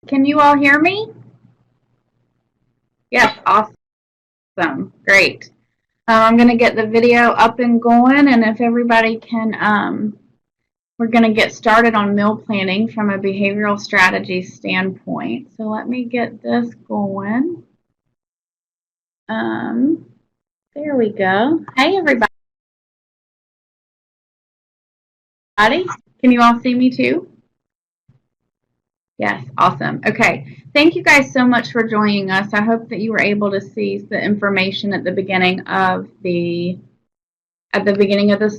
Can you all hear me? Yes, awesome. Great. I'm going to get the video up and going, and if everybody can, we're going to get started on meal planning from a behavioral strategy standpoint. So let me get this going. There we go. Hey, everybody. Can you all see me too? Yes, awesome. Okay, thank you guys so much for joining us. I hope that you were able to see the information at the beginning of the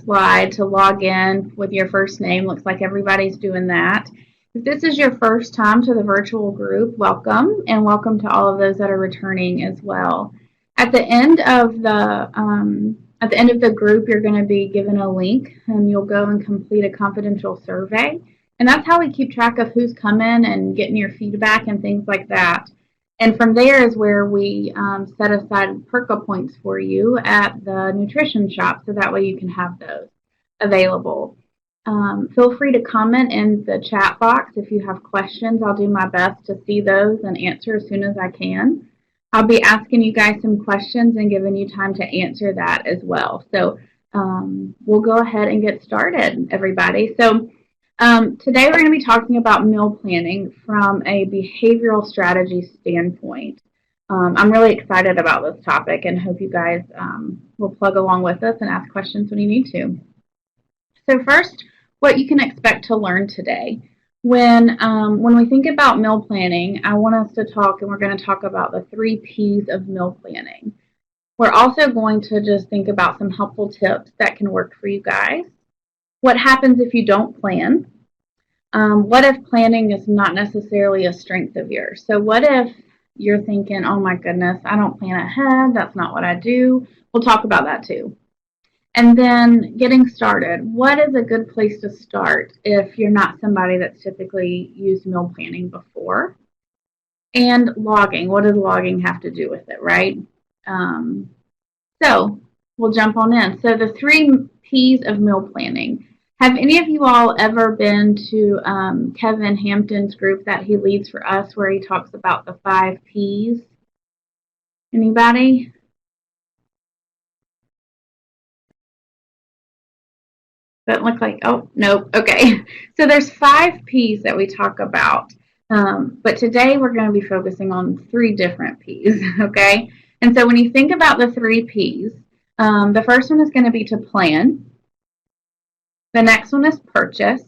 slide to log in with your first name. Looks like everybody's doing that. If this is your first time to the virtual group, welcome, and welcome to all of those that are returning as well. At the end of the group, you're going to be given a link, and you'll go and complete a confidential survey. And that's how we keep track of who's coming and getting your feedback and things like that. And from there is where we set aside Perka points for you at the nutrition shop, so that way you can have those available. Feel free to comment in the chat box if you have questions. I'll do my best to see those and answer as soon as I can. I'll be asking you guys some questions and giving you time to answer that as well. So we'll go ahead and get started, everybody. So today we're going to be talking about meal planning from a behavioral strategy standpoint. I'm really excited about this topic and hope you guys will plug along with us and ask questions when you need to. So first, what you can expect to learn today. When we think about meal planning, I want us to talk, and we're going to talk about the 3 P's of meal planning. We're also going to just think about some helpful tips that can work for you guys. What happens if you don't plan? What if planning is not necessarily a strength of yours? So what if you're thinking, oh my goodness, I don't plan ahead, that's not what I do. We'll talk about that too. And then getting started. What is a good place to start if you're not somebody that's typically used meal planning before? And logging. What does logging have to do with it, right? So we'll jump on in. So the 3 P's of meal planning. Have any of you all ever been to Kevin Hampton's group that he leads for us where he talks about the 5 P's? Anybody? Doesn't look like, oh, nope, okay. So there's 5 P's that we talk about. But today we're going to be focusing on 3 different P's, okay? And so when you think about the 3 P's, the first one is going to be to plan. The next one is purchase.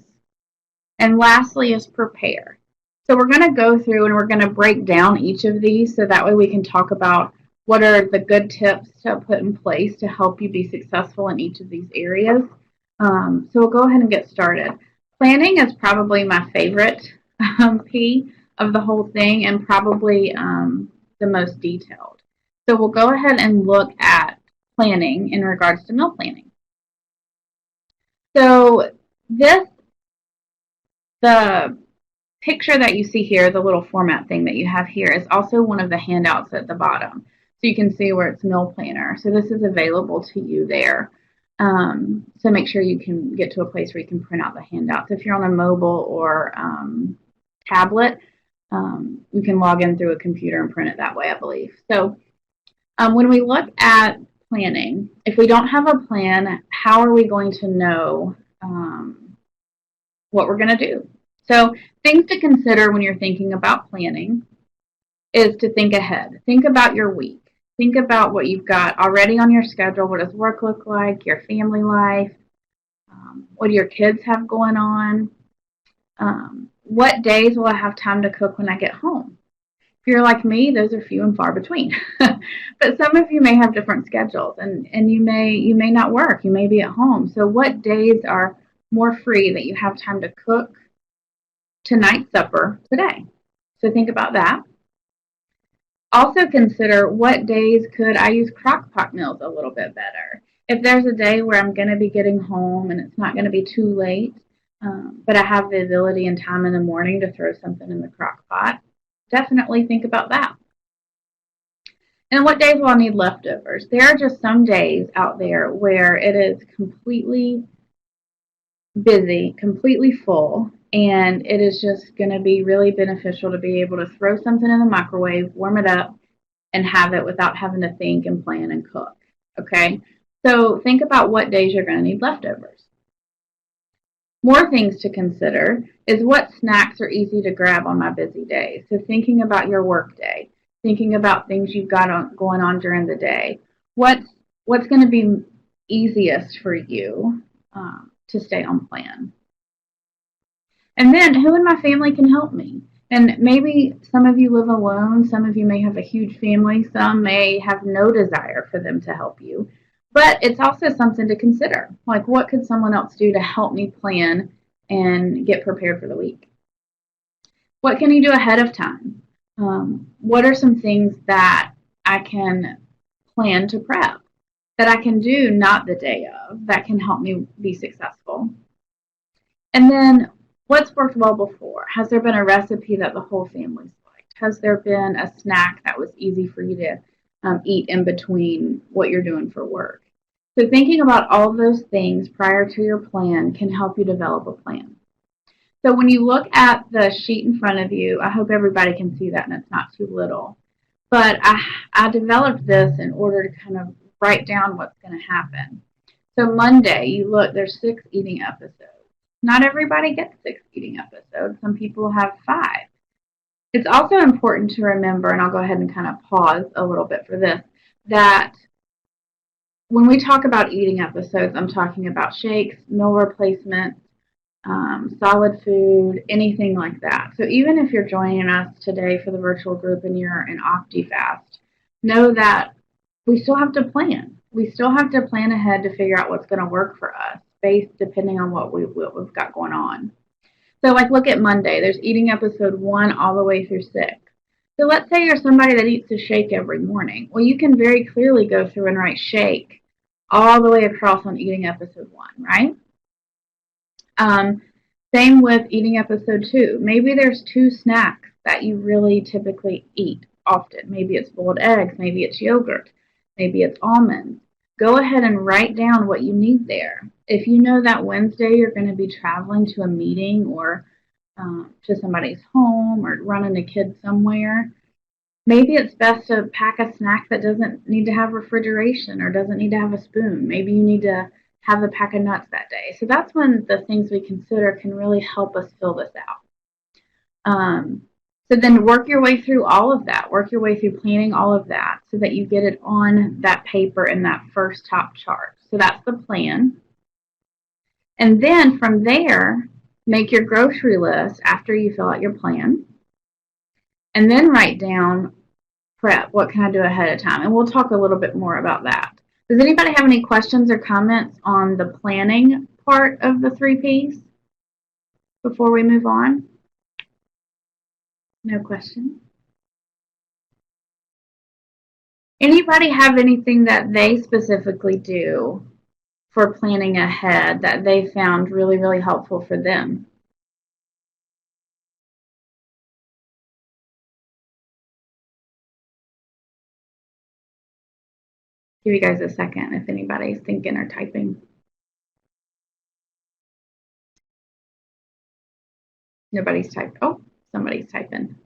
And lastly is prepare. So we're going to go through and we're going to break down each of these so that way we can talk about what are the good tips to put in place to help you be successful in each of these areas. So we'll go ahead and get started. Planning is probably my favorite P of the whole thing and probably the most detailed. So we'll go ahead and look at planning in regards to meal planning. So the picture that you see here, the little format thing that you have here, is also one of the handouts at the bottom. So you can see where it's meal planner. So this is available to you there. So make sure you can get to a place where you can print out the handouts. If you're on a mobile or tablet, you can log in through a computer and print it that way, I believe. So when we look at planning, if we don't have a plan, how are we going to know what we're going to do? So things to consider when you're thinking about planning is to think ahead. Think about your week. Think about what you've got already on your schedule. What does work look like? Your family life? What do your kids have going on? What days will I have time to cook when I get home? If you're like me, those are few and far between. But some of you may have different schedules, and you may not work. You may be at home. So what days are more free that you have time to cook tonight's supper today? So think about that. Also consider what days could I use crock pot meals a little bit better. If there's a day where I'm going to be getting home and it's not going to be too late, but I have the ability and time in the morning to throw something in the crock pot, definitely think about that. And what days will I need leftovers? There are just some days out there where it is completely busy, completely full, And it is just going to be really beneficial to be able to throw something in the microwave, warm it up, and have it without having to think and plan and cook. Okay? So think about what days you're going to need leftovers. More things to consider is what snacks are easy to grab on my busy day. So thinking about your work day, thinking about things you've got going on during the day. What's going to be easiest for you to stay on plan? And then who in my family can help me? And maybe some of you live alone, some of you may have a huge family, some may have no desire for them to help you. But it's also something to consider. Like, what could someone else do to help me plan and get prepared for the week? What can you do ahead of time? What are some things that I can plan to prep that I can do not the day of that can help me be successful? And then what's worked well before? Has there been a recipe that the whole family's liked? Has there been a snack that was easy for you to eat in between what you're doing for work? So thinking about all of those things prior to your plan can help you develop a plan. So when you look at the sheet in front of you, I hope everybody can see that and it's not too little. But I developed this in order to kind of write down what's going to happen. So Monday, you look, there's 6 eating episodes. Not everybody gets 6 eating episodes. Some people have 5. It's also important to remember, and I'll go ahead and kind of pause a little bit for this, that when we talk about eating episodes, I'm talking about shakes, meal replacements, solid food, anything like that. So even if you're joining us today for the virtual group and you're in Optifast, know that we still have to plan. We still have to plan ahead to figure out what's going to work for us, based depending on what we've got going on. So, like, look at Monday. There's eating episode 1 all the way through 6. So let's say you're somebody that eats a shake every morning. Well, you can very clearly go through and write shake all the way across on eating episode 1, right? Same with eating episode 2. Maybe there's 2 snacks that you really typically eat often. Maybe it's boiled eggs, maybe it's yogurt, maybe it's almonds. Go ahead and write down what you need there. If you know that Wednesday you're going to be traveling to a meeting or to somebody's home or running a kid somewhere, maybe it's best to pack a snack that doesn't need to have refrigeration or doesn't need to have a spoon. Maybe you need to have a pack of nuts that day. So that's when the things we consider can really help us fill this out. So then work your way through all of that. Work your way through planning all of that so that you get it on that paper in that first top chart. So that's the plan. And then from there, make your grocery list after you fill out your plan. And then write down prep. What can I do ahead of time? And we'll talk a little bit more about that. Does anybody have any questions or comments on the planning part of the 3 Ps before we move on? No questions? Anybody have anything that they specifically do for planning ahead that they found really, really helpful for them? Give you guys a second if anybody's thinking or typing. Nobody's typed. Oh, somebody's typing.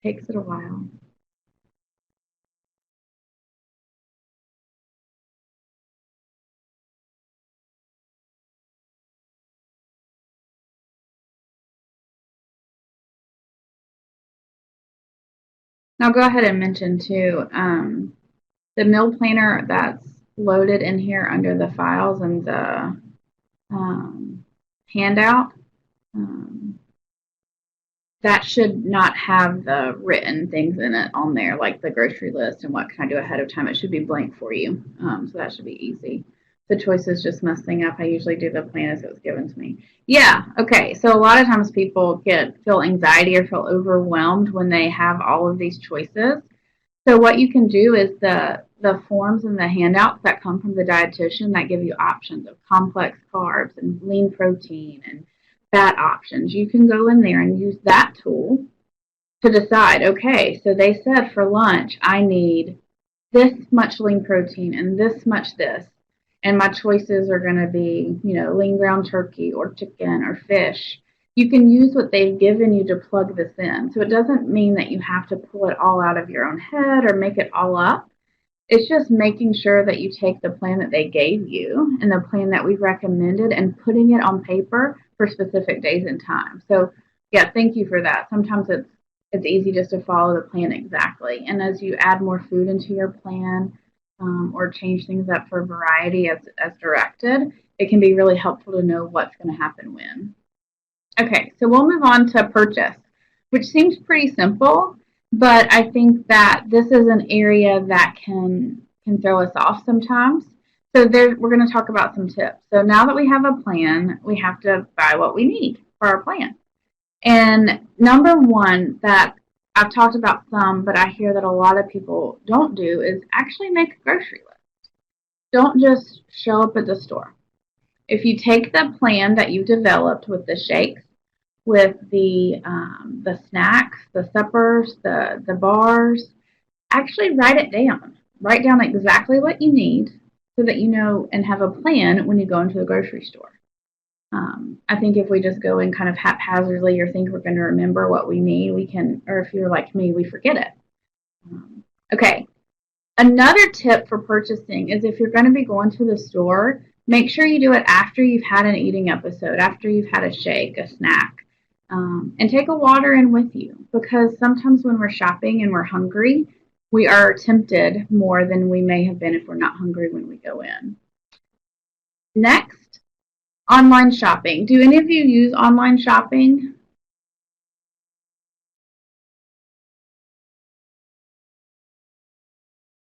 Takes it a while. Now go ahead and mention too, the meal planner that's loaded in here under the files and the handout, that should not have the written things in it on there, like the grocery list and what can I do ahead of time. It should be blank for you, so that should be easy. The choices just messing up. I usually do the plan as it was given to me. Yeah, okay. So a lot of times people feel anxiety or feel overwhelmed when they have all of these choices. So what you can do is the forms and the handouts that come from the dietitian that give you options of complex carbs and lean protein and fat options. You can go in there and use that tool to decide, okay, so they said for lunch, I need this much lean protein and this much this. And my choices are going to be, lean ground turkey or chicken or fish. You can use what they've given you to plug this in. So it doesn't mean that you have to pull it all out of your own head or make it all up. It's just making sure that you take the plan that they gave you and the plan that we've recommended and putting it on paper for specific days and times. So, yeah, thank you for that. Sometimes it's easy just to follow the plan exactly. And as you add more food into your plan or change things up for variety as directed, it can be really helpful to know what's going to happen when. Okay, so we'll move on to purchase, which seems pretty simple, but I think that this is an area that can throw us off sometimes. So we're going to talk about some tips. So now that we have a plan, we have to buy what we need for our plan. And number one that I've talked about some, but I hear that a lot of people don't do is actually make a grocery list. Don't just show up at the store. If you take the plan that you developed with the shakes, with the snacks, the suppers, the bars, actually write it down. Write down exactly what you need so that you know and have a plan when you go into the grocery store. I think if we just go in kind of haphazardly or think we're going to remember what we need, we can, or if you're like me, we forget it. Okay. Another tip for purchasing is if you're going to be going to the store, make sure you do it after you've had an eating episode, after you've had a shake, a snack, and take a water in with you because sometimes when we're shopping and we're hungry, we are tempted more than we may have been if we're not hungry when we go in. Next, online shopping. Do any of you use online shopping?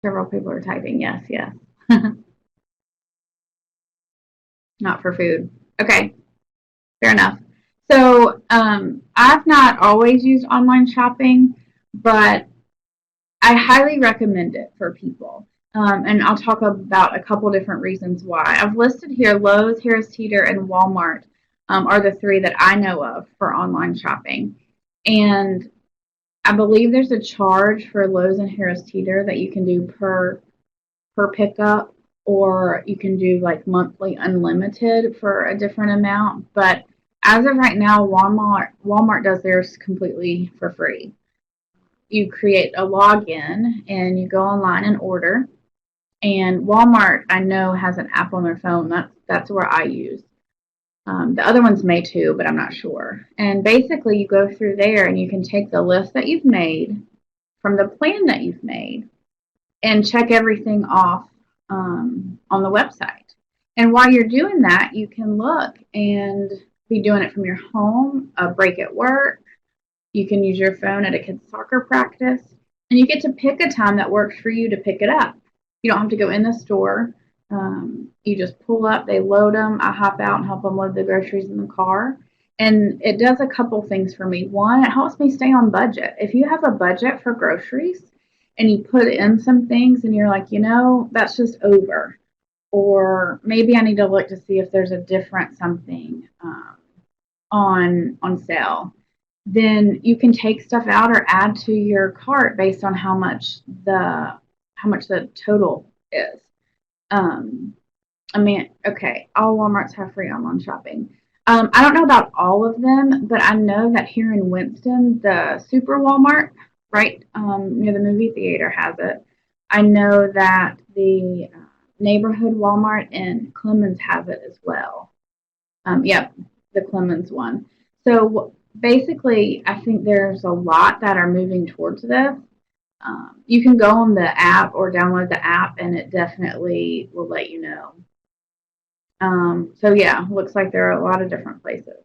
Several people are typing yes, yes. Not for food. Okay, fair enough. So I've not always used online shopping, but I highly recommend it for people. And I'll talk about a couple different reasons why. I've listed here Lowe's, Harris Teeter, and Walmart are the three that I know of for online shopping. And I believe there's a charge for Lowe's and Harris Teeter that you can do per pickup, or you can do like monthly unlimited for a different amount. But as of right now, Walmart does theirs completely for free. You create a login and you go online and order. And Walmart, I know, has an app on their phone. That's where I use. The other ones may too, but I'm not sure. And basically, you go through there and you can take the list that you've made from the plan that you've made and check everything off on the website. And while you're doing that, you can look and be doing it from your home, a break at work. You can use your phone at a kid's soccer practice, and you get to pick a time that works for you to pick it up. You don't have to go in the store. You just pull up, they load them. I hop out and help them load the groceries in the car. And it does a couple things for me. One, it helps me stay on budget. If you have a budget for groceries and you put in some things and you're like, that's just over. Or maybe I need to look to see if there's a different something on sale. Then you can take stuff out or add to your cart based on how much the total is. Okay, all Walmarts have free online shopping. I don't know about all of them, but I know that here in Winston, the Super Walmart, right near the movie theater, has it. I know that the neighborhood Walmart in Clemens has it as well. Yep, the Clemens one. So basically, I think there's a lot that are moving towards this. You can go on the app or download the app, and it definitely will let you know. So yeah, looks like there are a lot of different places.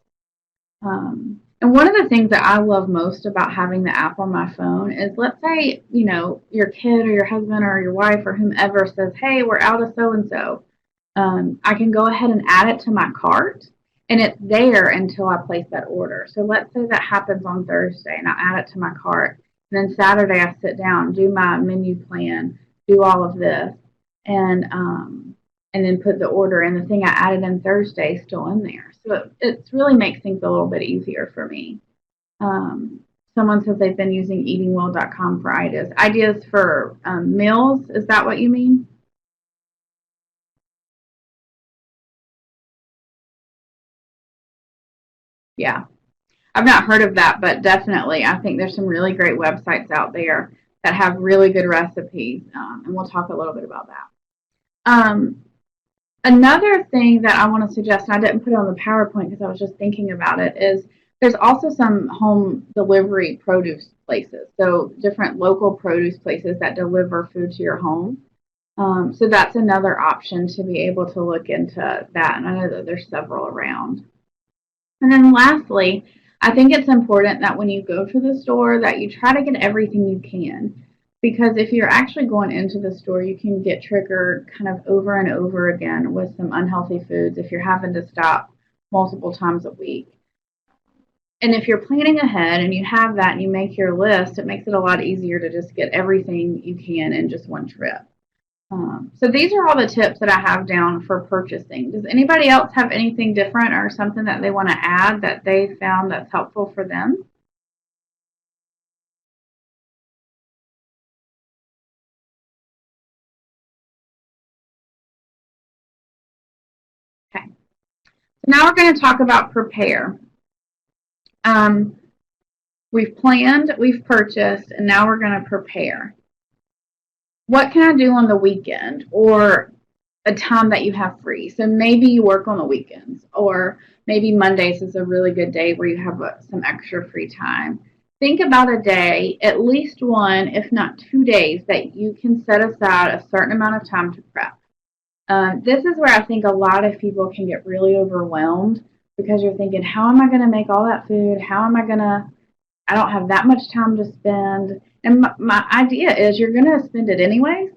And one of the things that I love most about having the app on my phone is, let's say, your kid or your husband or your wife or whomever says, hey, we're out of so-and-so. I can go ahead and add it to my cart, and it's there until I place that order. So let's say that happens on Thursday, and I add it to my cart. And then Saturday, I sit down, do my menu plan, do all of this, and then put the order. And the thing I added in Thursday is still in there. So it really makes things a little bit easier for me. So someone says they've been using eatingwell.com for ideas. Ideas for meals, is that what you mean? Yeah. I've not heard of that, but definitely I think there's some really great websites out there that have really good recipes, and we'll talk a little bit about that. Um, Another thing that I want to suggest, and I didn't put it on the PowerPoint because I was just thinking about it, is there's also some home delivery produce places. So different local produce places that deliver food to your home. So that's another option to be able to look into that. And I know that there's several around. And then lastly, I think it's important that when you go to the store that you try to get everything you can. Because if you're actually going into the store, you can get triggered kind of over and over again with some unhealthy foods if you're having to stop multiple times a week. And if you're planning ahead and you have that and you make your list, it makes it a lot easier to just get everything you can in just one trip. So these are all the tips that I have down for purchasing. Does anybody else have anything different or something that they want to add that they found that's helpful for them? Okay. So now we're going to talk about prepare. Um, we've planned, we've purchased, and now we're going to prepare. What can I do on the weekend or a time that you have free? So maybe you work on the weekends, or maybe Mondays is a really good day where you have some extra free time. Think about a day, at least one, if not 2 days, that you can set aside a certain amount of time to prep. This is where I think a lot of people can get really overwhelmed because you're thinking, how am I going to make all that food? How am I going to I don't have that much time to spend. And my idea is you're going to spend it anyways.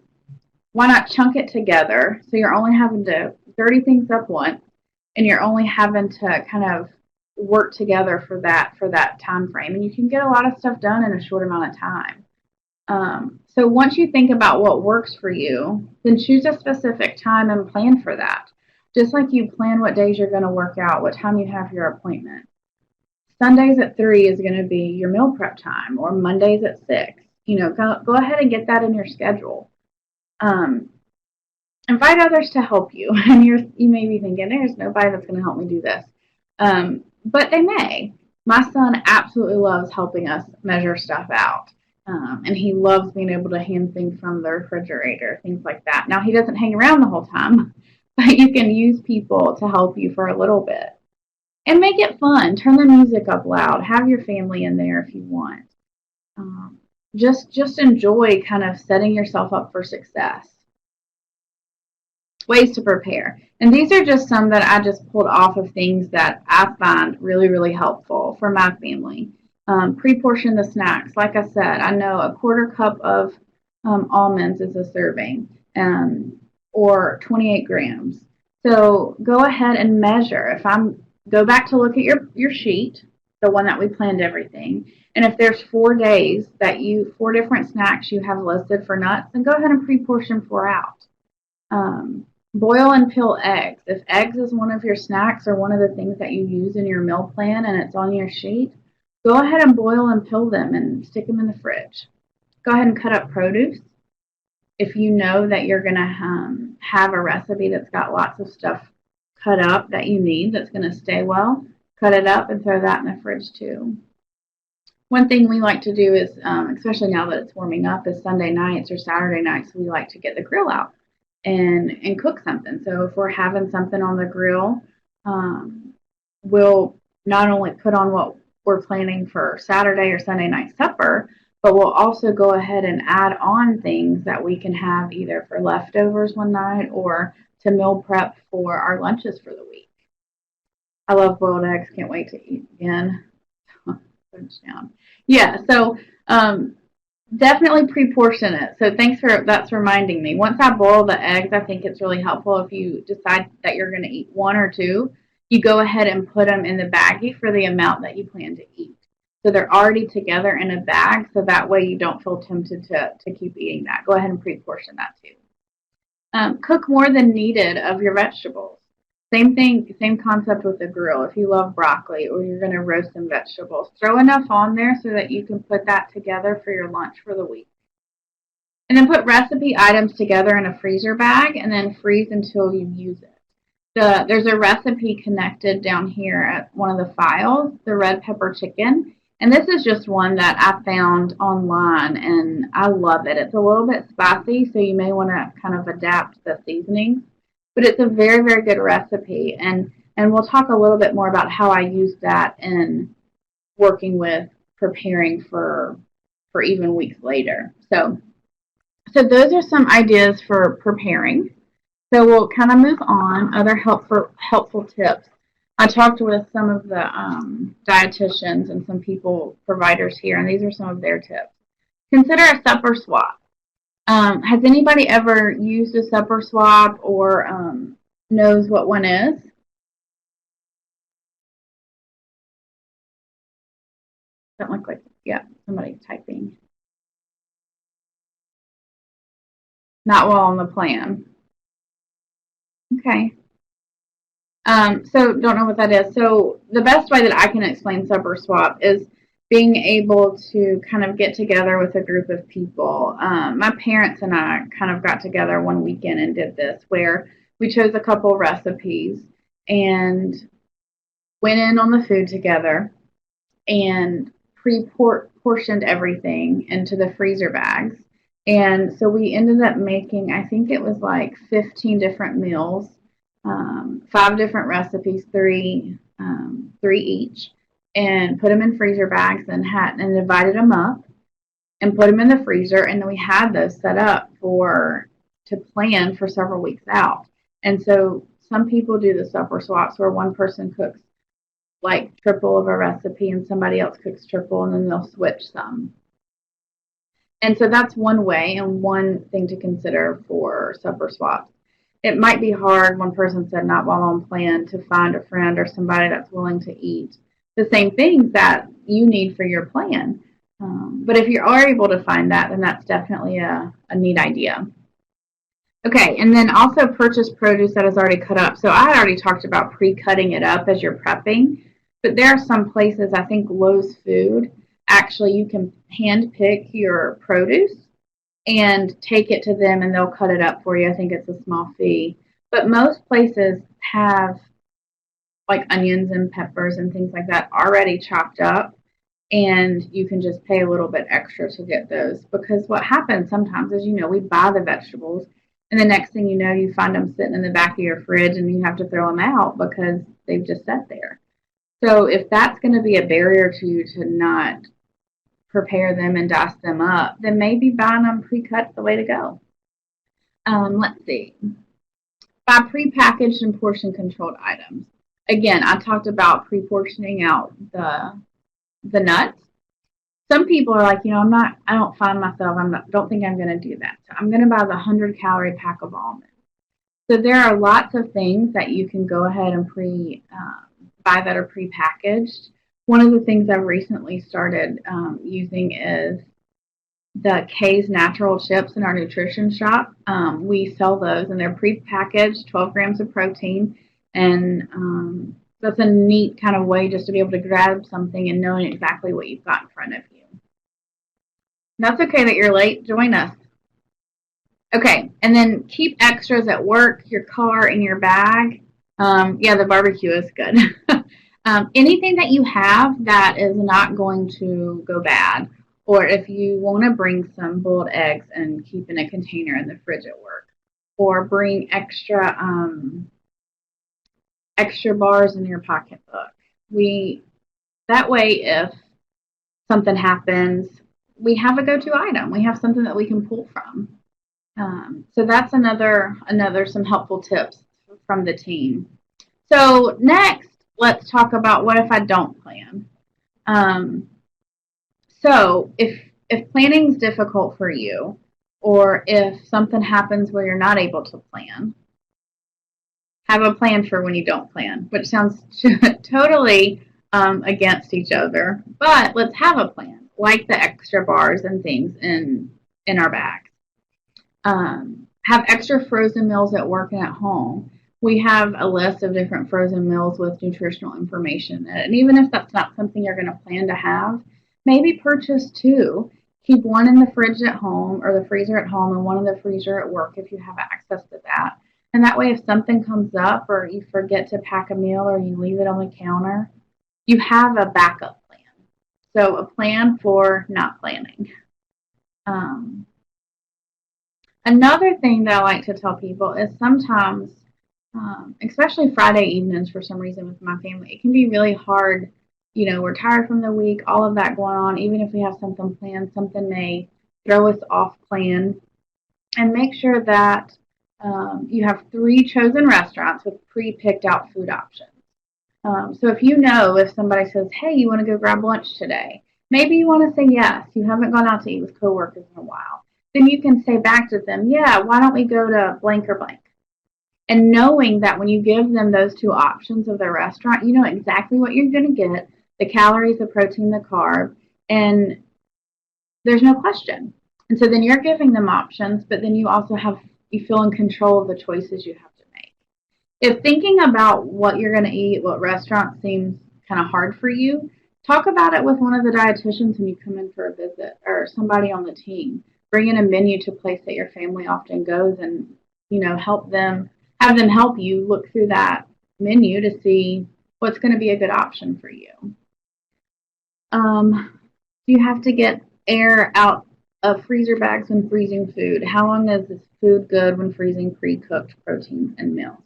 Why not chunk it together so you're only having to dirty things up once and you're only having to kind of work together for that time frame, and you can get a lot of stuff done in a short amount of time. So once you think about what works for you, then choose a specific time and plan for that. Just like you plan what days you're going to work out, what time you have your appointment. Sundays at 3 is going to be your meal prep time, or Mondays at 6. Go ahead and get that in your schedule. Um, Invite others to help you, and you may be thinking, "There's nobody that's going to help me do this," but they may. My son absolutely loves helping us measure stuff out, and he loves being able to hand things from the refrigerator, things like that. Now he doesn't hang around the whole time, but you can use people to help you for a little bit. And make it fun. Turn the music up loud. Have your family in there if you want. Um, just enjoy kind of setting yourself up for success. Ways to prepare. And these are just some that I just pulled off of things that I find really, really helpful for my family. Pre-portion the snacks. Like I said, I know a quarter cup of almonds is a serving, or 28 grams. So go ahead and measure. Go back to look at your sheet, the one that we planned everything. And if there's 4 days four different snacks you have listed for nuts, then go ahead and pre-portion 4 out. Boil and peel eggs. If eggs is one of your snacks or one of the things that you use in your meal plan and it's on your sheet, go ahead and boil and peel them and stick them in the fridge. Go ahead and cut up produce. If you know that you're going to have a recipe that's got lots of stuff cut up that you need that's going to stay well, cut it up and throw that in the fridge too. One thing we like to do is, especially now that it's warming up, is Sunday nights or Saturday nights, we like to get the grill out and cook something. So if we're having something on the grill, we'll not only put on what we're planning for Saturday or Sunday night supper, but we'll also go ahead and add on things that we can have either for leftovers one night or to meal prep for our lunches for the week. I love boiled eggs. Can't wait to eat again. Yeah, so definitely pre-portion it. So that's reminding me. Once I boil the eggs, I think it's really helpful if you decide that you're going to eat 1 or 2, you go ahead and put them in the baggie for the amount that you plan to eat. So they're already together in a bag, so that way you don't feel tempted to keep eating that. Go ahead and pre-portion that too. Cook more than needed of your vegetables. Same thing, same concept with the grill. If you love broccoli or you're going to roast some vegetables, throw enough on there so that you can put that together for your lunch for the week. And then put recipe items together in a freezer bag and then freeze until you use it. There's a recipe connected down here at one of the files, the red pepper chicken. And this is just one that I found online and I love it. It's a little bit spicy, so you may want to kind of adapt the seasonings. But it's a very, very good recipe. And we'll talk a little bit more about how I use that in working with preparing for even weeks later. So those are some ideas for preparing. So we'll kind of move on. Other helpful tips. I talked with some of the dietitians and some providers here, and these are some of their tips. Consider a supper swap. Has anybody ever used a supper swap or knows what one is? Doesn't look like, yeah, somebody typing. Not well on the plan. Okay. So don't know what that is. So the best way that I can explain supper swap is being able to kind of get together with a group of people. My parents and I kind of got together one weekend and did this where we chose a couple recipes and went in on the food together and pre-portioned everything into the freezer bags. And so we ended up making, I think it was like 15 different meals, 5 different recipes, three each, and put them in freezer bags and divided them up and put them in the freezer. And then we had those set up to plan for several weeks out. And so some people do the supper swaps where one person cooks like triple of a recipe and somebody else cooks triple and then they'll switch some. And so that's one way and one thing to consider for supper swaps. It might be hard, one person said, not while on plan, to find a friend or somebody that's willing to eat the same things that you need for your plan. But if you are able to find that, then that's definitely a neat idea. Okay, and then also purchase produce that is already cut up. So I had already talked about pre-cutting it up as you're prepping, but there are some places, I think Lowe's Food, actually you can hand pick your produce and take it to them and they'll cut it up for you. I think it's a small fee. But most places have like onions and peppers and things like that already chopped up and you can just pay a little bit extra to get those because what happens sometimes is, we buy the vegetables and the next thing you know, you find them sitting in the back of your fridge and you have to throw them out because they've just sat there. So if that's going to be a barrier to you to not prepare them and dice them up, then maybe buying them pre-cut is the way to go. Let's see. Buy pre-packaged and portion-controlled items. Again, I talked about pre-portioning out the nuts. Some people are like, I don't find myself, don't think I'm going to do that. So I'm going to buy the 100-calorie pack of almonds. So there are lots of things that you can go ahead and buy that are pre-packaged. One of the things I've recently started using is the K's Natural Chips in our nutrition shop. We sell those, and they're pre-packaged, 12 grams of protein, and that's a neat kind of way just to be able to grab something and knowing exactly what you've got in front of you. That's okay that you're late. Join us. Okay, and then keep extras at work, your car, and your bag. Yeah, the barbecue is good. Anything that you have that is not going to go bad, or if you want to bring some boiled eggs and keep in a container in the fridge at work, or bring extra bars in your pocketbook. That way, if something happens, we have a go-to item. We have something that we can pull from. So that's another some helpful tips from the team. So next, let's talk about what if I don't plan. So if planning is difficult for you, or if something happens where you're not able to plan, have a plan for when you don't plan, which sounds totally against each other. But let's have a plan, like the extra bars and things in our bags. Have extra frozen meals at work and at home. we have a list of different frozen meals with nutritional information in it. And even if that's not something you're going to plan to have, maybe purchase two. Keep one in the fridge at home or the freezer at home and one in the freezer at work if you have access to that. And that way, if something comes up or you forget to pack a meal or you leave it on the counter, you have a backup plan. So, a plan for not planning. Um, Another thing that I like to tell people is sometimes, especially Friday evenings for some reason with my family, it can be really hard. You know, we're tired from the week, all of that going on. Even if we have something planned, something may throw us off plan. And make sure that you have 3 chosen restaurants with pre-picked out food options. So if somebody says, hey, you want to go grab lunch today? Maybe you want to say yes. You haven't gone out to eat with coworkers in a while. Then you can say back to them, yeah, why don't we go to blank or blank? And knowing that when you give them those 2 options of the restaurant, you know exactly what you're going to get, the calories, the protein, the carb, and there's no question. And so then you're giving them options, but then you feel in control of the choices you have to make. If thinking about what you're going to eat, what restaurant seems kind of hard for you, talk about it with one of the dietitians when you come in for a visit or somebody on the team. Bring in a menu to a place that your family often goes and, have them help you look through that menu to see what's going to be a good option for you. You have to get air out of freezer bags when freezing food. How long is this food good when freezing pre-cooked proteins and meals?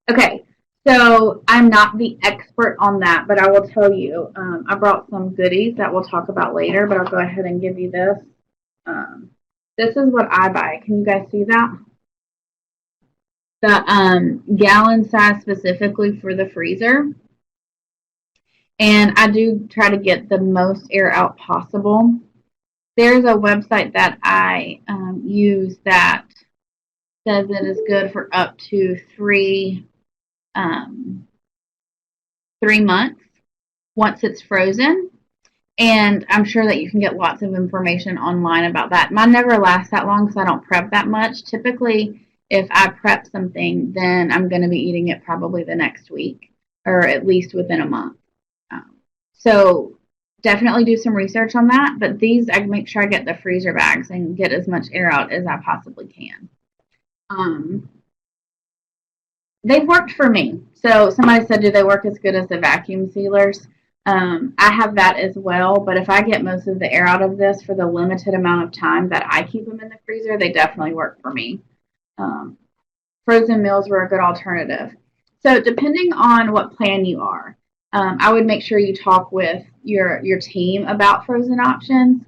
Okay, so I'm not the expert on that, but I will tell you, I brought some goodies that we'll talk about later, but I'll go ahead and give you this. This is what I buy. Can you guys see that? The gallon size specifically for the freezer. And I do try to get the most air out possible. There's a website that I use that says it is good for up to 3 months once it's frozen. And I'm sure that you can get lots of information online about that. Mine never lasts that long because I don't prep that much. Typically, if I prep something, then I'm going to be eating it probably the next week or at least within a month. So definitely do some research on that. But these, I make sure I get the freezer bags and get as much air out as I possibly can. They've worked for me. So somebody said, do they work as good as the vacuum sealers? I have that as well, but if I get most of the air out of this for the limited amount of time that I keep them in the freezer, they definitely work for me. Frozen meals were a good alternative. So depending on what plan you are, I would make sure you talk with your team about frozen options.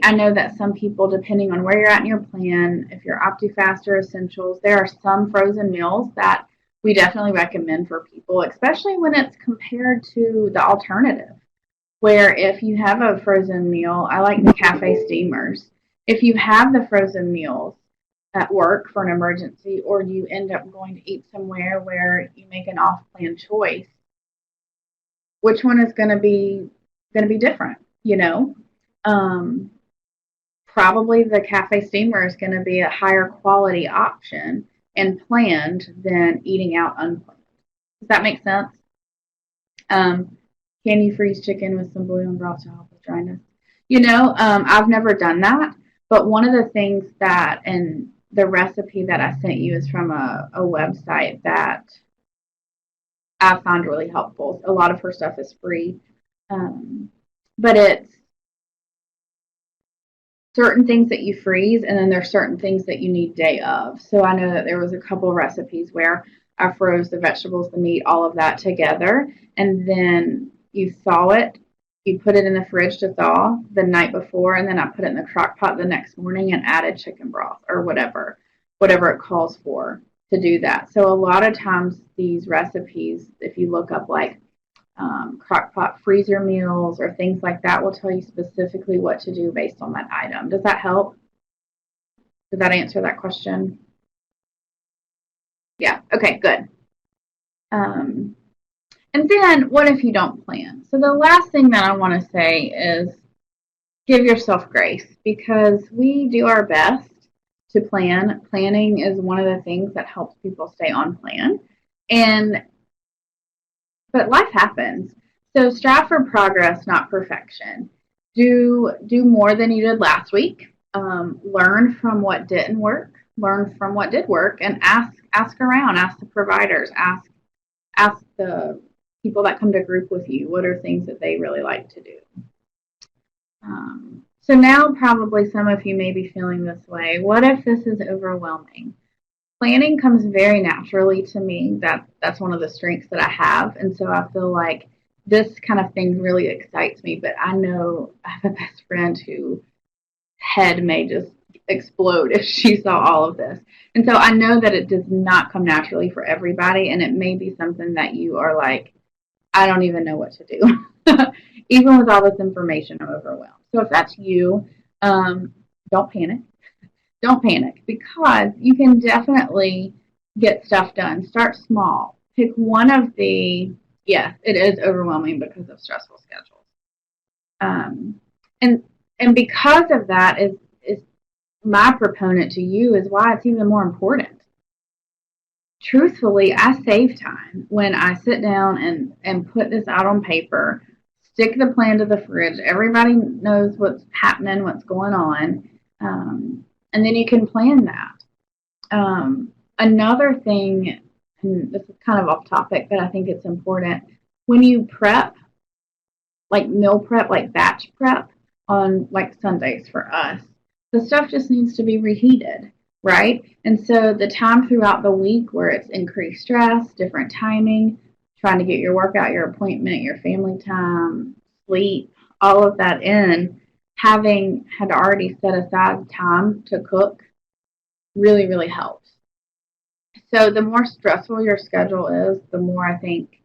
I know that some people, depending on where you're at in your plan, if you're Optifast or Essentials, there are some frozen meals that we definitely recommend for people, especially when it's compared to the alternative. Where if you have a frozen meal, I like the cafe steamers. If you have the frozen meals at work for an emergency, or you end up going to eat somewhere where you make an off-plan choice, which one is going to be different? Probably the cafe steamer is going to be a higher quality option and planned than eating out unplanned. Does that make sense? Can you freeze chicken with some bouillon broth to help with dryness? I've never done that, but one of the things that, and the recipe that I sent you is from a website that I found really helpful. A lot of her stuff is free, but it's certain things that you freeze, and then there's certain things that you need day of. So I know that there was a couple of recipes where I froze the vegetables, the meat, all of that together, and then you thaw it. You put it in the fridge to thaw the night before, and then I put it in the crock pot the next morning and added chicken broth or whatever it calls for to do that. So a lot of times these recipes, if you look up like crock pot freezer meals or things like that, will tell you specifically what to do based on that item. Does that help? Does that answer that question? Yeah. Okay, good. And then what if you don't plan? So the last thing that I want to say is give yourself grace, because we do our best to plan. Planning is one of the things that helps people stay on plan. And but life happens. So strive for progress, not perfection. Do more than you did last week. Learn from what didn't work. Learn from what did work, and ask around. Ask the providers. Ask the people that come to group with you. What are things that they really like to do? So now probably some of you may be feeling this way. What if this is overwhelming? Planning comes very naturally to me. That's one of the strengths that I have, and so I feel like this kind of thing really excites me. But I know I have a best friend who head may just explode if she saw all of this, and so I know that it does not come naturally for everybody, and it may be something that you are like, I don't even know what to do. Even with all this information, I'm overwhelmed. So if that's you, don't panic. Don't panic because you can definitely get stuff done. Start small. Pick one of the, yes, it is overwhelming because of stressful schedules. Um, and and because of that is my proponent to you is why it's even more important. Truthfully, I save time when I sit down and put this out on paper, stick the plan to the fridge. Everybody knows what's happening, what's going on, and then you can plan that. Another thing, and this is kind of off topic, but I think it's important. When you prep, like meal prep, like batch prep on like Sundays for us, the stuff just needs to be reheated, right? And so the time throughout the week where it's increased stress, different timing, trying to get your workout, your appointment, your family time, sleep, all of that in, having had already set aside time to cook really, really helps. So the more stressful your schedule is, the more I think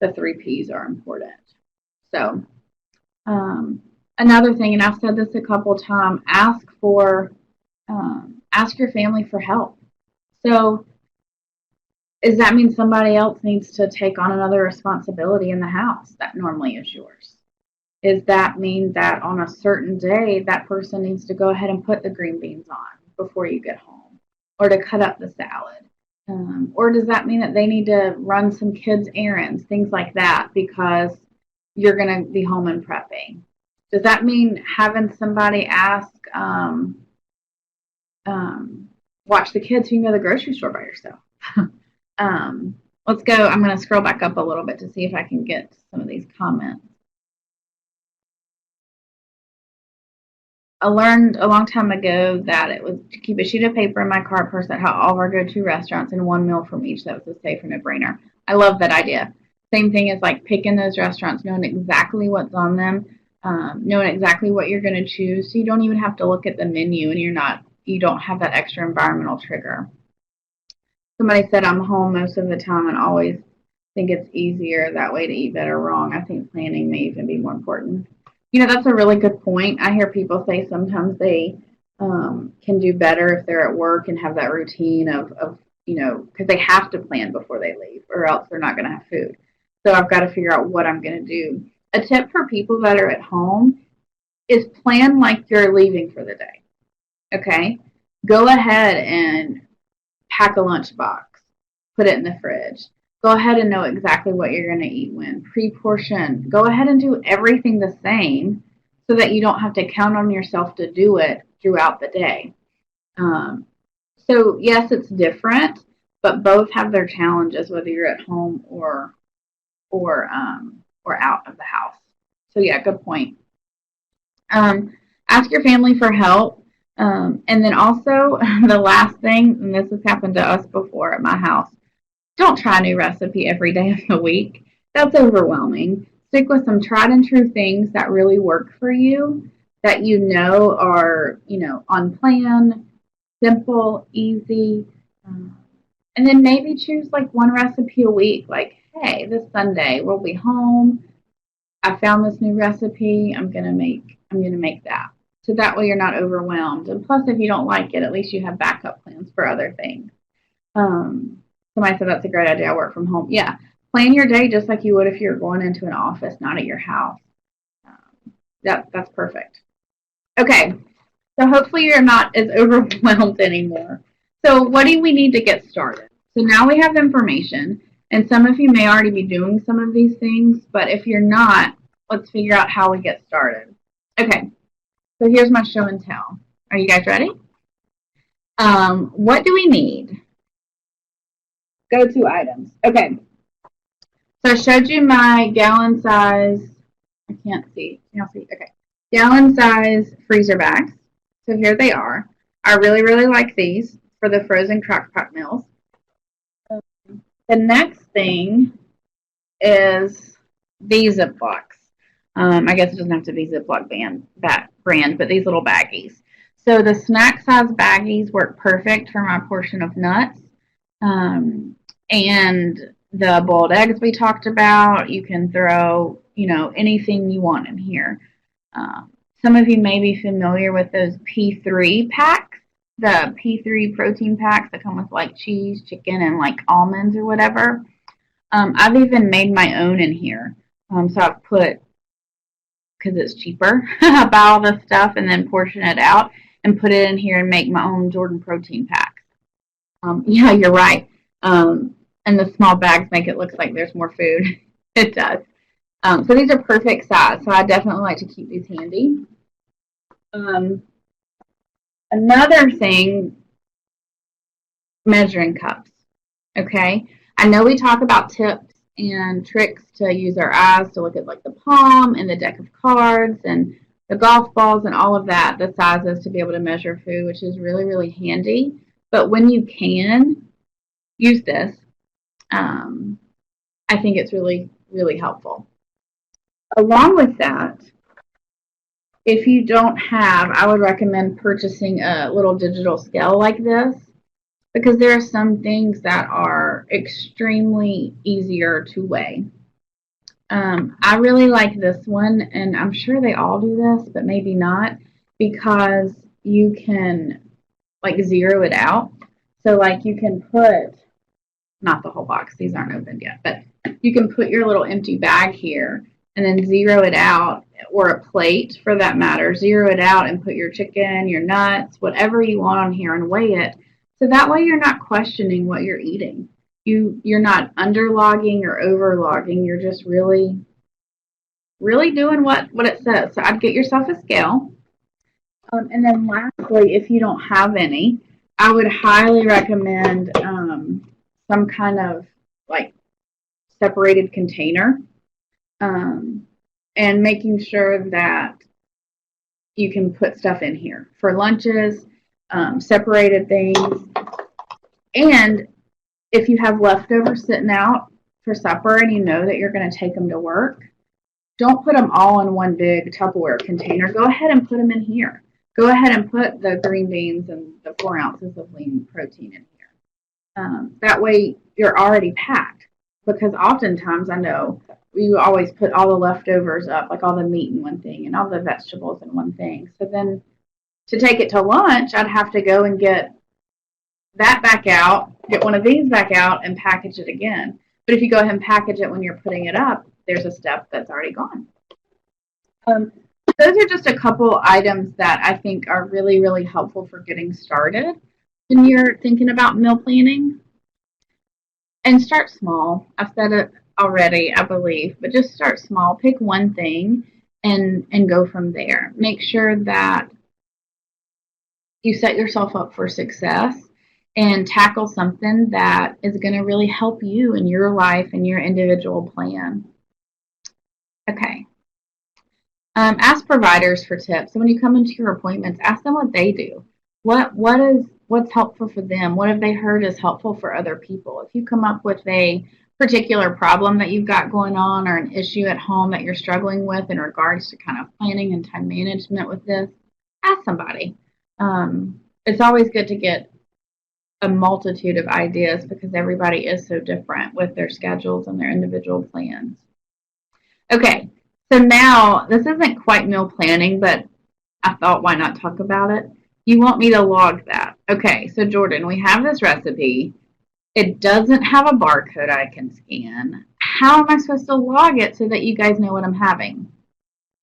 the three P's are important. So another thing, and I've said this a couple times, ask your family for help. So does that mean somebody else needs to take on another responsibility in the house that normally is yours? Does that mean that on a certain day that person needs to go ahead and put the green beans on before you get home, or to cut up the salad? Or does that mean that they need to run some kids' errands, things like that, because you're going to be home and prepping? Does that mean having somebody ask, watch the kids so you can go to the grocery store by yourself? Let's go. I'm going to scroll back up a little bit to see if I can get some of these comments. I learned a long time ago that it was to keep a sheet of paper in my car purse that had all of our go-to restaurants and one meal from each. That was a safe and no-brainer. I love that idea. Same thing as like picking those restaurants, knowing exactly what's on them, knowing exactly what you're going to choose, so you don't even have to look at the menu and you don't have that extra environmental trigger. Somebody said I'm home most of the time and always think it's easier that way to eat better. Wrong. I think planning may even be more important. That's a really good point. I hear people say sometimes they can do better if they're at work and have that routine of because they have to plan before they leave or else they're not going to have food. So I've got to figure out what I'm going to do. A tip for people that are at home is plan like you're leaving for the day. Okay? Go ahead and pack a lunchbox. Put it in the fridge. Go ahead and know exactly what you're going to eat when. Pre-portion. Go ahead and do everything the same so that you don't have to count on yourself to do it throughout the day. So yes, it's different, but both have their challenges, whether you're at home or out of the house. So yeah, good point. Ask your family for help. And then also the last thing, and this has happened to us before at my house, don't try a new recipe every day of the week. That's overwhelming. Stick with some tried and true things that really work for you, that are, on plan, simple, easy. And then maybe choose like one recipe a week. Like, hey, this Sunday we'll be home. I found this new recipe. I'm gonna make that. So that way you're not overwhelmed. And plus, if you don't like it, at least you have backup plans for other things. Somebody said that's a great idea. I work from home. Yeah. Plan your day just like you would if you're going into an office, not at your house. That's perfect. Okay. So hopefully you're not as overwhelmed anymore. So what do we need to get started? So now we have information. And some of you may already be doing some of these things, but if you're not, let's figure out how we get started. Okay, so here's my show and tell. Are you guys ready? What do we need? Go-to items. Okay, so I showed you my gallon size. I can't see. Can y'all see? Okay, gallon size freezer bags. So here they are. I really, really like these for the frozen crock pot meals. The next thing is these Ziplocs. I guess it doesn't have to be Ziploc brand, but these little baggies. So the snack size baggies work perfect for my portion of nuts. And the boiled eggs we talked about, you can throw, anything you want in here. Some of you may be familiar with those P3 packs, the P3 protein packs that come with like cheese, chicken, and like almonds or whatever. I've even made my own in here. So I've put, because it's cheaper, I buy all this stuff and then portion it out and put it in here and make my own Jordan protein packs. Yeah, you're right. And the small bags make it look like there's more food. It does. So these are perfect size. So I definitely like to keep these handy. Another thing, measuring cups. Okay. I know we talk about tips and tricks to use our eyes to look at like the palm and the deck of cards and the golf balls and all of that, the sizes to be able to measure food, which is really, really handy. But when you can use this, I think it's really, really helpful. Along with that, if you don't have, I would recommend purchasing a little digital scale like this, because there are some things that are extremely easier to weigh. I really like this one, and I'm sure they all do this, but maybe not, because you can like zero it out. So like you can put, not the whole box, these aren't opened yet, but you can put your little empty bag here and then zero it out, or a plate for that matter, zero it out and put your chicken, your nuts, whatever you want on here and weigh it. So that way you're not questioning what you're eating. You're not underlogging or overlogging. You're just really, really doing what it says. So I'd get yourself a scale. And then lastly, if you don't have any, I would highly recommend some kind of like separated container, and making sure that you can put stuff in here for lunches, separated things. And if you have leftovers sitting out for supper and you know that you're going to take them to work, don't put them all in one big Tupperware container. Go ahead and put them in here. Go ahead and put the green beans and the 4 ounces of lean protein in here. That way you're already packed, because oftentimes I know we always put all the leftovers up, like all the meat in one thing and all the vegetables in one thing. So then to take it to lunch, I'd have to go and get that back out, get one of these back out, and package it again. But if you go ahead and package it when you're putting it up, there's a step that's already gone. Those are just a couple items that I think are really, really helpful for getting started when you're thinking about meal planning. And start small. I've said it already, I believe, but just start small. Pick one thing and go from there. Make sure that you set yourself up for success and tackle something that is going to really help you in your life and your individual plan. Okay. Ask providers for tips. So when you come into your appointments, ask them what they do. What's helpful for them? What have they heard is helpful for other people? If you come up with a particular problem that you've got going on, or an issue at home that you're struggling with in regards to kind of planning and time management with this, ask somebody. It's always good to get a multitude of ideas, because everybody is so different with their schedules and their individual plans. Okay, so now this isn't quite meal planning, but I thought, why not talk about it? You want me to log that. Okay, so Jordan, we have this recipe. It doesn't have a barcode I can scan. How am I supposed to log it so that you guys know what I'm having?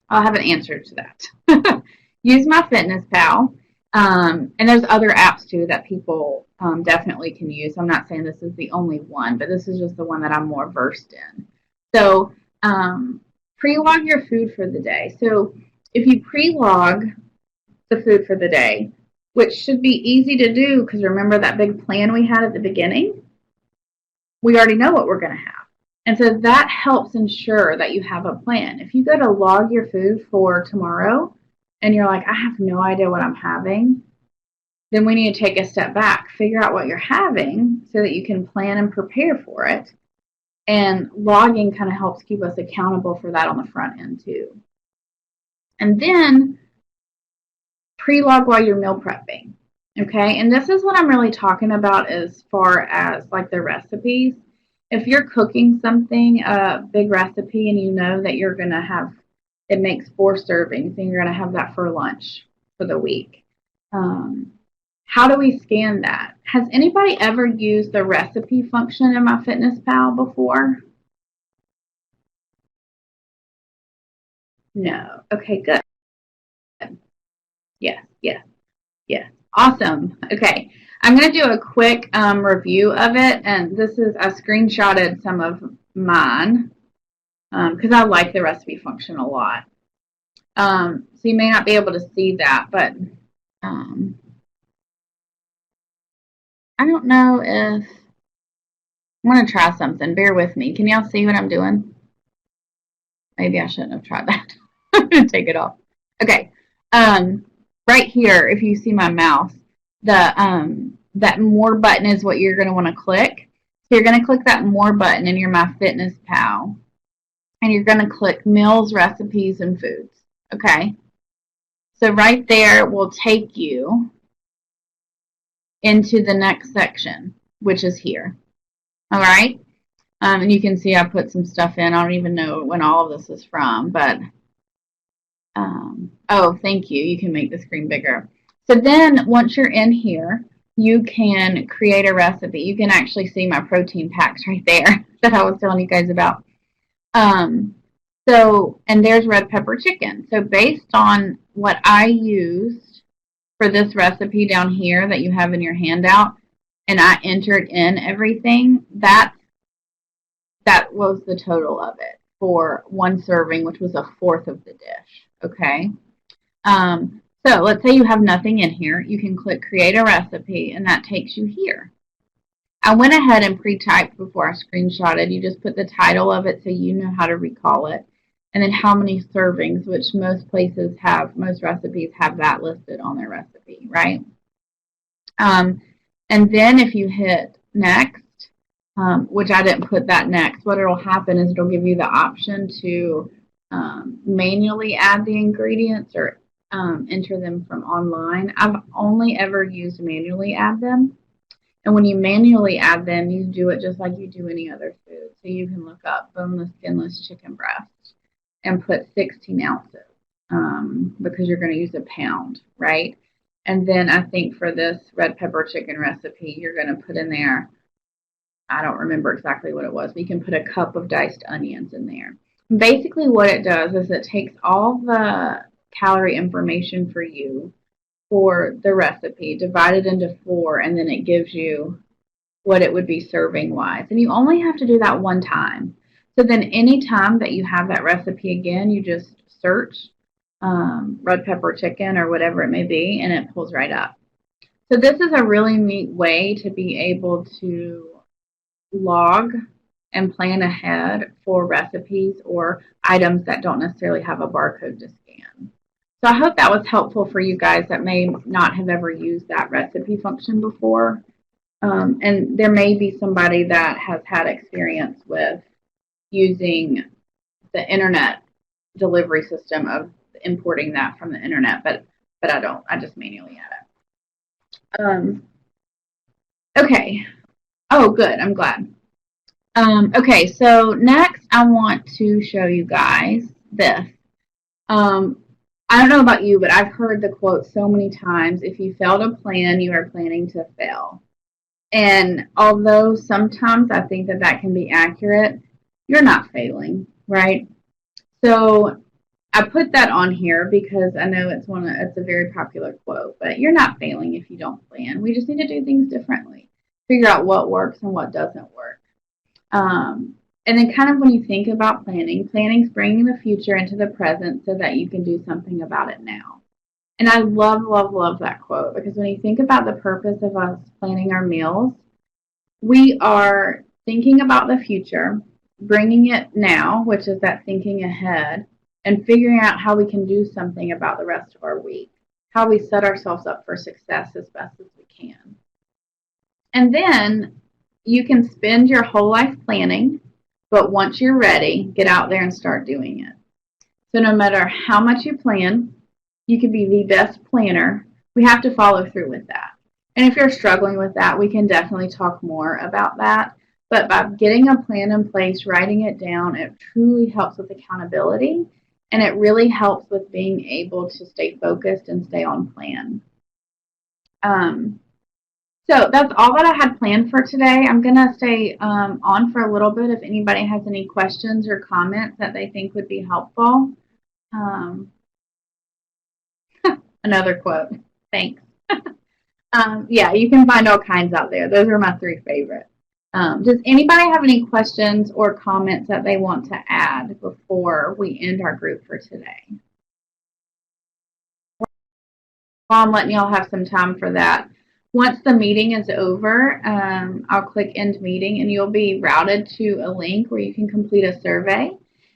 I'll have an answer to that. Use MyFitnessPal. And there's other apps too that people definitely can use. I'm not saying this is the only one, but this is just the one that I'm more versed in. So pre-log your food for the day. So if you pre-log the food for the day, which should be easy to do because remember that big plan we had at the beginning? We already know what we're going to have. And so that helps ensure that you have a plan. If you go to log your food for tomorrow and you're like, I have no idea what I'm having, then we need to take a step back, figure out what you're having so that you can plan and prepare for it. And logging kind of helps keep us accountable for that on the front end too. And then pre-log while you're meal prepping. Okay, and this is what I'm really talking about as far as like the recipes. If you're cooking something, a big recipe, and you know that you're going to have, it makes 4 servings, and you're going to have that for lunch for the week. How do we scan that? Has anybody ever used the recipe function in MyFitnessPal before? No. Okay, good. Yes, yes, yes. Awesome. Okay. I'm going to do a quick review of it. And this is, I screenshotted some of mine because I like the recipe function a lot. So you may not be able to see that, but I don't know if I'm going to try something. Bear with me. Can y'all see what I'm doing? Maybe I shouldn't have tried that. I'm going to take it off. Okay. Right here, if you see my mouse, the that more button is what you're going to want to click. So you're going to click that more button in your MyFitnessPal, and you're going to click meals, recipes, and foods. Okay. So right there will take you into the next section, which is here. All right. And you can see I put some stuff in. I don't even know when all of this is from, but oh, thank you. You can make the screen bigger. So then once you're in here, you can create a recipe. You can actually see my protein packs right there that I was telling you guys about. And there's red pepper chicken. So based on what I used for this recipe down here that you have in your handout, and I entered in everything, that was the total of it for 1 serving, which was 1/4 of the dish. Okay. So let's say you have nothing in here. You can click create a recipe, and that takes you here. I went ahead and pre-typed before I screenshotted. You just put the title of it so you know how to recall it, and then how many servings, which most recipes have that listed on their recipe, right? And then if you hit next, which I didn't put that next, what it'll happen is it'll give you the option to manually add the ingredients or enter them from online. I've only ever used manually add them. And when you manually add them, you do it just like you do any other food. So you can look up boneless, skinless chicken breast and put 16 ounces because you're going to use a pound, right? And then I think for this red pepper chicken recipe, you're going to put in there, I don't remember exactly what it was, but you can put a cup of diced onions in there. Basically what it does is it takes all the calorie information for you for the recipe, divided into 4, and then it gives you what it would be serving wise. And you only have to do that one time. So then any time that you have that recipe again, you just search red pepper chicken or whatever it may be, and it pulls right up. So this is a really neat way to be able to log and plan ahead for recipes or items that don't necessarily have a barcode to scan. So I hope that was helpful for you guys that may not have ever used that recipe function before. And there may be somebody that has had experience with using the internet delivery system of importing that from the internet, but I don't. I just manually add it. Okay. Oh, good. I'm glad. Okay, so next I want to show you guys this. I don't know about you, but I've heard the quote so many times, if you fail to plan, you are planning to fail. And although sometimes I think that can be accurate, you're not failing, right? So I put that on here because I know it's a very popular quote, but you're not failing if you don't plan. We just need to do things differently. Figure out what works and what doesn't work. And then kind of when you think about planning's bringing the future into the present so that you can do something about it now. And I love, love, love that quote because when you think about the purpose of us planning our meals, we are thinking about the future, bringing it now, which is that thinking ahead, and figuring out how we can do something about the rest of our week, how we set ourselves up for success as best as we can. And then you can spend your whole life planning, but once you're ready, get out there and start doing it. So no matter how much you plan, you can be the best planner. We have to follow through with that. And if you're struggling with that, we can definitely talk more about that. But by getting a plan in place, writing it down, it truly helps with accountability. And it really helps with being able to stay focused and stay on plan. So that's all that I had planned for today. I'm going to stay on for a little bit if anybody has any questions or comments that they think would be helpful. Another quote. Thanks. Yeah, you can find all kinds out there. Those are my 3 favorites. Does anybody have any questions or comments that they want to add before we end our group for today? Well, I'm letting y'all have some time for that. Once the meeting is over, I'll click end meeting and you'll be routed to a link where you can complete a survey.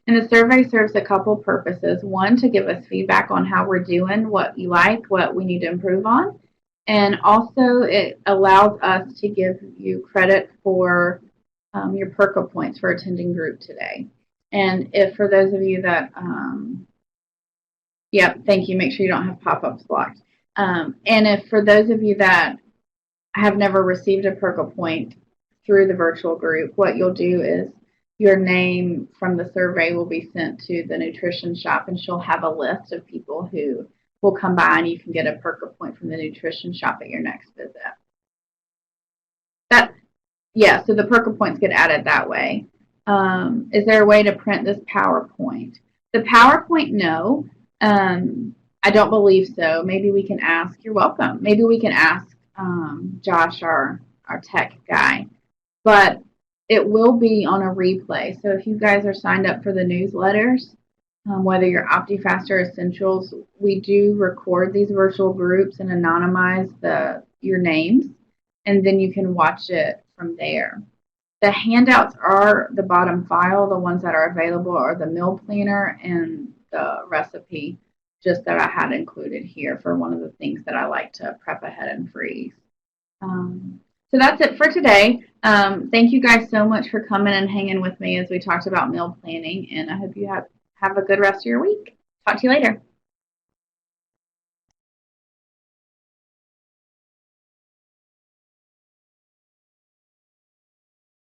And the survey serves a couple purposes. One, to give us feedback on how we're doing, what you like, what we need to improve on. And also it allows us to give you credit for your PERCA points for attending group today. And if for those of you that, thank you, make sure you don't have pop-ups blocked. And if for those of you that have never received a PERCA point through the virtual group, what you'll do is your name from the survey will be sent to the nutrition shop, and she'll have a list of people who will come by, and you can get a PERCA point from the nutrition shop at your next visit. So the PERCA points get added that way. Is there a way to print this PowerPoint? The PowerPoint, no. I don't believe so. Maybe we can ask. You're welcome. Maybe we can ask Josh, our tech guy. But it will be on a replay. So if you guys are signed up for the newsletters, whether you're Optifast or Essentials, we do record these virtual groups and anonymize your names, and then you can watch it from there. The handouts are the bottom file. The ones that are available are the meal planner and the recipe just that I had included here for one of the things that I like to prep ahead and freeze. So that's it for today. Thank you guys so much for coming and hanging with me as we talked about meal planning, and I hope you have a good rest of your week. Talk to you later.